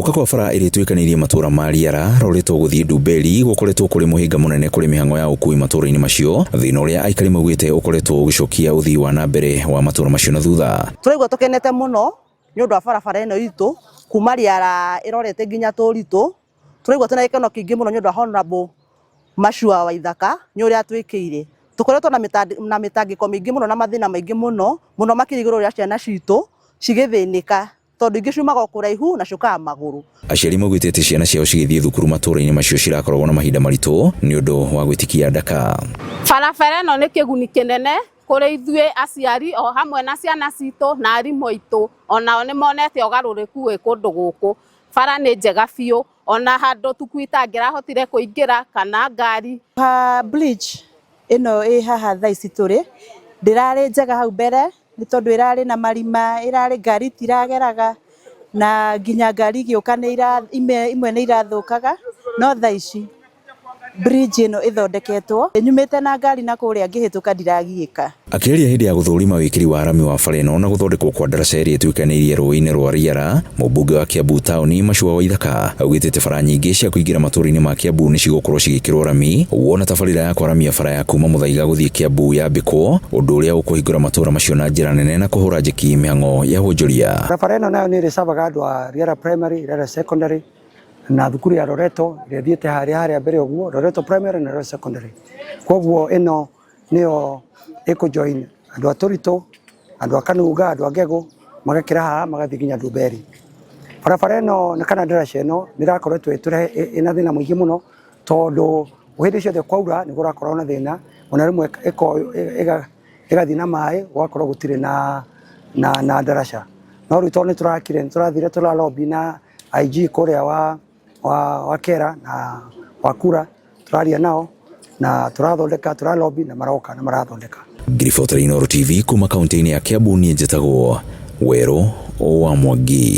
Guthuka kwa bara iri twikanirie matura ma riara roretwo guthii Ndumberi gukoretwo kuri muhinga munene kuri mihango ya ukui matura-ini macio, thina uria aikari maugite ukoretwo ugicokia uthii wa na mbere wa matura macio na thutha. Turaigua tukenete muno ni undu wa barabara ino itu kuma riara irorete nginya Turitu. Turaigua tuna gikeno kingi muno ni undu wa Honorable Mashua Waithaka ni uria atwikire. Tukoretwo na mitangiko mingi muno na mathina maingi muno makirigiro ria ciana citu cigithinika tondu ingi ciumaga kuraihu na ciukaga maguru. Aciari maugite ati ciana ciao cigithie thukuru matura-ini macio cirakoragwo na mahinda maritu ni undu wa gwitikia ndaka. Barabara ino ni kiguni kinene kuri ithue aciari o hamwe na ciana citu na arimu aitu, onao ni monete ugaruriku wi kundu guku. Bara ni njega biu, ona handu tukuita ngirahotire kuingira kana ngari. Bridge ino haha thaa ici turi ndirari njega hau mbere ni tondu irari na marima, irari ngari tirageraga na nginya ngari giuka imwe ni irathukaga, no thaa ici bridge ino ithondeketwo nyumite na ngari na kuria ngihituka ndiragiika. Akiaria hindi ya guthurima wikiri wa arami wa bara ino na guthondekwo kwa ndaraca iria itwikanirie rũĩ-inĩ rwa riara, mũmbunge wa Kiambu Town Mashua Waithaka augite ati bara nyingi cia kuingira matura-ini ma Kiambu ni cigũkorwo cigikirwo arami, wona tabarĩra ya kwaramia bara ya kuma Muthaiga guthii Kiambu yambikwo, undu uria ukuhingura matura macio na njira nene na kuhura njeki mihango ya wonjoria. Bara ino nayo ni ricabaga andu a Riara Primary, Riara Secondary na thukuru ya Loreto iria thiete haria mbere uguo, Loreto Primary na Loreto Secondary. Koguo ino niyo ikujoin andu a Turitu, andu a Kanuga, andu a Ngegu magakira haha magathii nginya Ndumberi. Barabara ino na kana ndaraca ino nirakoretwo ina thina muingi muno tondu uhindi ciothe kwaura ni gurakorwo na thina, ona rimwe igathii na mai gwakorwo gutire na ndaraca. No riu tondu turakire turathire turalobi na IG kuria wa Kera na Wakura, turaria nao na turathondeka, turalobi na maroka na marathondeka. Grifoto Inooro TV kuma kaunti-ini ya Kiambu, ni njitagwo Weru wa Mwangi.